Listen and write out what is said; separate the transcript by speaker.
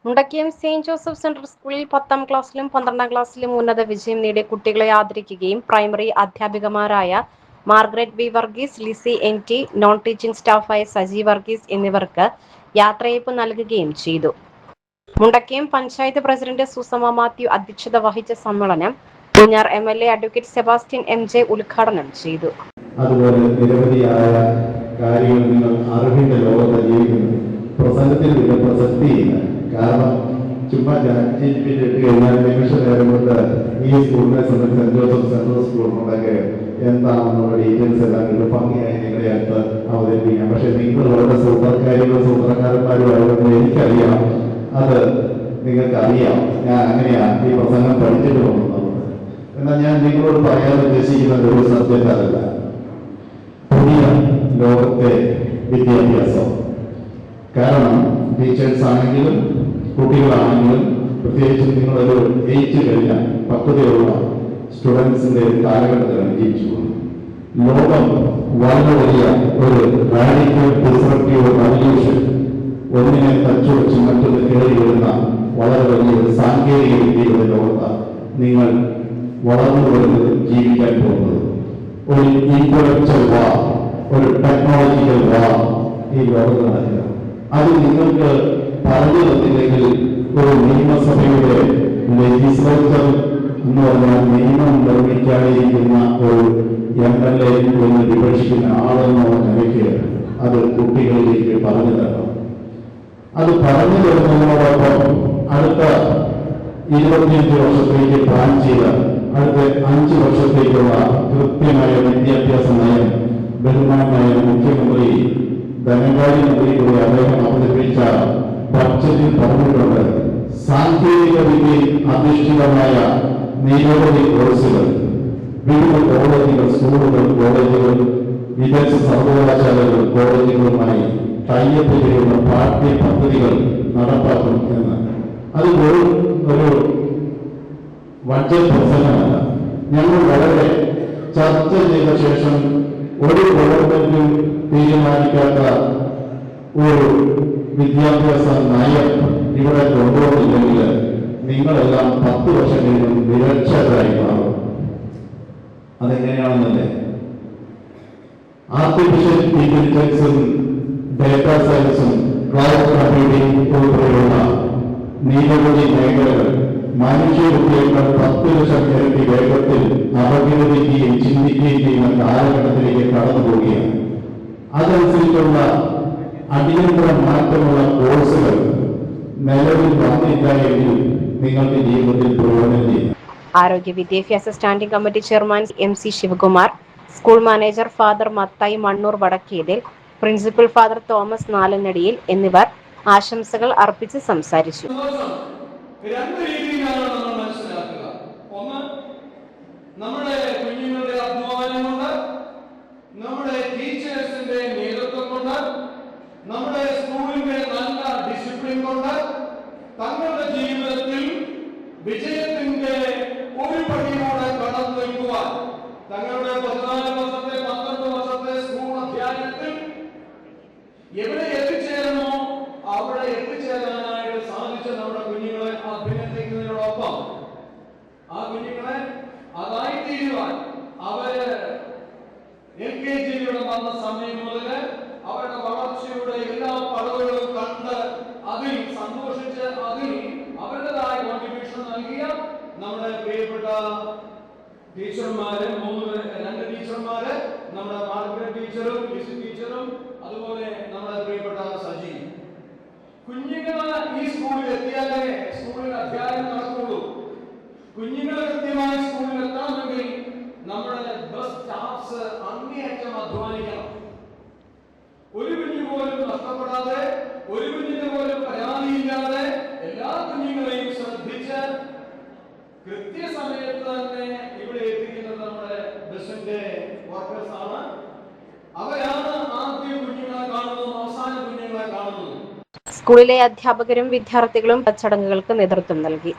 Speaker 1: Mundakayam Saint Joseph central സ്കൂളിൽ 10ാം ക്ലാസ്സിലും 12ാം ക്ലാസ്സിലും ഉന്നത വിജയം നേടിയ കുട്ടികളെ ആദരിക്കുകയും പ്രൈമറി അധ്യാപികമാരായ Margaret V Varghese, Lissy N T, non teaching സ്റ്റാഫായ സജി വർഗീസ് എന്നിവർക്ക് യാത്രയയപ്പ് നൽകുകയും ചെയ്തു. മുണ്ടക്കയം പഞ്ചായത്ത് പ്രസിഡന്റ് സുസമ മാത്യു അധ്യക്ഷത വഹിച്ച സമ്മേളനം Poonjar MLA advocate Sebastian MJ ഉദ്ഘാടനം ചെയ്തു.
Speaker 2: അതുപോലെ നിരവധിയായ കാര്യങ്ങൾ നിങ്ങൾ അറിവിന്റെ ലോകത്ത് ജീവിക്കുന്നു. പ്രസംഗത്തിൽ ഇതിന്റെ പ്രസക്തിയില്ല. കാരണം ചുമ്മാ ഇട്ട് കഴിഞ്ഞാൽ നിമിഷ നേരം കൊണ്ട് ഈ സ്കൂളിനെ സംബന്ധിച്ച് saint Joseph central school Mundakayam എന്താണെന്നുള്ള ഡീറ്റെയിൽസ് എല്ലാം ഇത് ഭംഗിയായി നിങ്ങളുടെ അടുത്ത് അവതരിപ്പിക്കാം. പക്ഷെ നിങ്ങൾ വളരെ സൂത്രക്കാരന്മാരുമായതുകൊണ്ട് എനിക്കറിയാം, അത് നിങ്ങൾക്ക് അറിയാം. ഞാൻ അങ്ങനെയാണ് ഈ പ്രസംഗം പഠിച്ചിട്ട് പോകുന്നത്. എന്നാൽ ഞാൻ നിങ്ങളോട് പറയാൻ ഉദ്ദേശിക്കുന്നത് ഒരു സബ്ജക്റ്റ് അതല്ല. പുതിയ ലോകത്തെ വിദ്യാഭ്യാസം. കാരണം ടീച്ചേഴ്സ് ആണെങ്കിലും കുട്ടികളാണെങ്കിലും പ്രത്യേകിച്ചും നിങ്ങളൊരു 8 കഴിഞ്ഞ പക്വതയുള്ള സ്റ്റുഡൻസിന്റെ കാലഘട്ടത്തിലാണ് ജീവിച്ചു പോകുന്നത്. ലോകം വളരെ വലിയ ഒരു റാഡിക്കൽ ഡിസ്റപ്റ്റീവ് റവല്യൂഷൻ, ഒന്നിനെ തച്ചുവെച്ച് മറ്റൊന്ന് കയറി വരുന്ന വളരെ വലിയൊരു സാങ്കേതിക വിദ്യയുടെ ലോകത്താണ് നിങ്ങൾ വളർന്നു വരുന്നത്, ജീവിക്കാൻ പോകുന്നത്. ഒരു ഇന്റലക്ച്വൽ വാർ, ഒരു ടെക്നോളജിക്കൽ വാർ ഈ ലോകത്ത് നടക്കുക. അത് നിങ്ങൾക്ക് പറഞ്ഞു തന്നില്ലെങ്കിൽ ഒരു നിയമസഭയുടെ ലെജിസ്ലേച്ചർ എന്ന് പറഞ്ഞാൽ നിയമം നിർമ്മിക്കാതിരിക്കുന്ന ഒരു MLA എന്ന് വിവക്ഷിക്കുന്ന ആളെന്നുള്ള നിലയ്ക്ക് അത് കുട്ടികളിലേക്ക് പറഞ്ഞു തരണം. അത് പറഞ്ഞു തരുന്നതിനോടൊപ്പം അടുത്ത 25 വർഷത്തേക്ക് പ്ലാൻ ചെയ്ത അടുത്ത 5 വർഷത്തേക്കുള്ള കൃത്യമായ വിദ്യാഭ്യാസ നയം ബഹുമാനായ മുഖ്യമന്ത്രി ധനകാര്യ മന്ത്രിയുടെ അദ്ദേഹം അവതരിപ്പിച്ച ബഡ്ജറ്റിൽ പറഞ്ഞിട്ടുണ്ട്. സാങ്കേതിക വിദ്യയിൽ അധിഷ്ഠിതമായ നിരവധി കോഴ്സുകൾ വിവിധ കോളേജുകൾ, സ്കൂളുകൾ, കോളേജുകൾ, വിദേശ സർവകലാശാലകൾ, കോളേജുകളുമായി ടൈപ്പ് ചെയ്യുന്ന പാഠ്യ പദ്ധതികൾ നടപ്പാക്കും എന്ന്. അത് ഒരു ബഡ്ജറ്റ് പ്രസംഗമല്ല. ഞങ്ങൾ വളരെ ചർച്ച ചെയ്ത ശേഷം ഒരു ഗവൺമെന്റും തീരുമാനിക്കാത്ത ഒരു വിദ്യാഭ്യാസ നയം ഇവിടെ കൊണ്ടുവന്നില്ലെങ്കിൽ നിങ്ങളെല്ലാം 10 വർഷം കഴിയുമ്പോൾ നിരക്ഷരായി മാറും. അതെങ്ങനെയാണെന്നല്ലേ? ആർട്ടിഫിഷ്യൽ ഇന്റലിജൻസും ഡേറ്റാ സയൻസും ക്ലൗഡ് കമ്പ്യൂട്ടിംഗ് ഉൾപ്പെടെയുള്ള നിരവധി മേഖലകൾ മനുഷ്യബുദ്ധിയേക്കാൾ 10 ലക്ഷം ഇരട്ടി വേഗത്തിൽ അപഗ്രഥിക്കുകയും ചിന്തിക്കുകയും ചെയ്യുന്ന കാലഘട്ടത്തിലേക്ക് കടന്നു പോവുകയാണ്. അതനുസരിച്ചുള്ള അടിയന്തര മാറ്റമുള്ള കോഴ്സുകൾ നിലവിൽ വന്നില്ല എങ്കിൽ നിങ്ങൾക്ക് ജീവിതത്തിൽ പ്രയോജനം ചെയ്യും.
Speaker 1: ആരോഗ്യ വിദ്യാഭ്യാസ standing committee chairman MC Sivakumar, school manager father Mathai Mannoor Vadakkethil, principal father Thomas Nalanadiyil എന്നിവർ ആശംസകൾ അർപ്പിച്ച് സംസാരിച്ചു.
Speaker 3: രണ്ട് രീതിയിലാണ് നമ്മൾ മനസ്സിലാക്കുക. ഒന്ന്, നമ്മുടെ കുഞ്ഞുങ്ങളുടെ അധ്വാനം കൊണ്ട്, നമ്മുടെ ടീച്ചേഴ്സിന്റെ നേതൃത്വം കൊണ്ട്, നമ്മുടെ സ്കൂളിന്റെ നല്ല ഡിസിപ്ലിൻ കൊണ്ട് തങ്ങളുടെ ജീവിതത്തിൽ വിജയത്തിന്റെ ഒരു പടിയോടെ കടന്നു നിൽക്കുവാൻ തങ്ങളുടെ 14 വർഷത്തെ 12 വർഷത്തെ സ്കൂൾ അധ്യായത്തിൽ എവിടെ എത്തിച്ചേരണോ അവിടെ എത്തിച്ചേരാനായിട്ട് സാധിച്ച നമ്മുടെ കുഞ്ഞുങ്ങളെ അഭിനന്ദിക്കുന്നതിനോടൊപ്പം ആ കുഞ്ഞുങ്ങളെ അതായി തീരുവാൻ അവര് LKG-യുടെ വന്ന സമയം മുതൽ അവരുടെ വളർച്ചയുടെ എല്ലാ പടവുകളും കണ്ട് അതിൽ സന്തോഷിച്ച് അതിൽ അവരുടേതായ കോൺട്രിബ്യൂഷൻ നൽകിയ നമ്മുടെ പ്രിയപ്പെട്ട ടീച്ചർമാര്, 2 ടീച്ചർമാര്, നമ്മുടെ മാർഗരറ്റ് ടീച്ചറും ലിസി ടീച്ചറും അതുപോലെ നമ്മുടെ പ്രിയപ്പെട്ട സജി. കുഞ്ഞുങ്ങൾ ഈ സ്കൂളിൽ എത്തിയാലേ സ്കൂളിൽ അധ്യായം നടക്കുള്ളൂ. കുഞ്ഞുങ്ങൾ കൃത്യമായി സ്കൂളിൽ എത്തണമെങ്കിൽ നമ്മുടെ ബസ് സ്റ്റാഫ്സ് അങ്ങേയറ്റം അധ്വാനിക്കണം. ഒരു കുഞ്ഞു പോലും നഷ്ടപ്പെടാതെ, ഒരു കുഞ്ഞിന് പോലും പരാതിയില്ലാതെ എല്ലാ കുഞ്ഞുങ്ങളെയും ശ്രദ്ധിച്ച് കൃത്യസമയത്ത് തന്നെ ഇവിടെ എത്തിക്കുന്നത് നമ്മുടെ ബസിന്റെ വർക്കേഴ്സ് ആണ്. അവരാണ് ആദ്യം കുഞ്ഞുങ്ങളെ കാണുന്നതും അവസാന കുഞ്ഞുങ്ങളെ കാണുന്നതും.
Speaker 1: സ്കൂളിലെ അധ്യാപകരും വിദ്യാർത്ഥികളും ചടങ്ങുകൾക്ക് നേതൃത്വം നൽകി.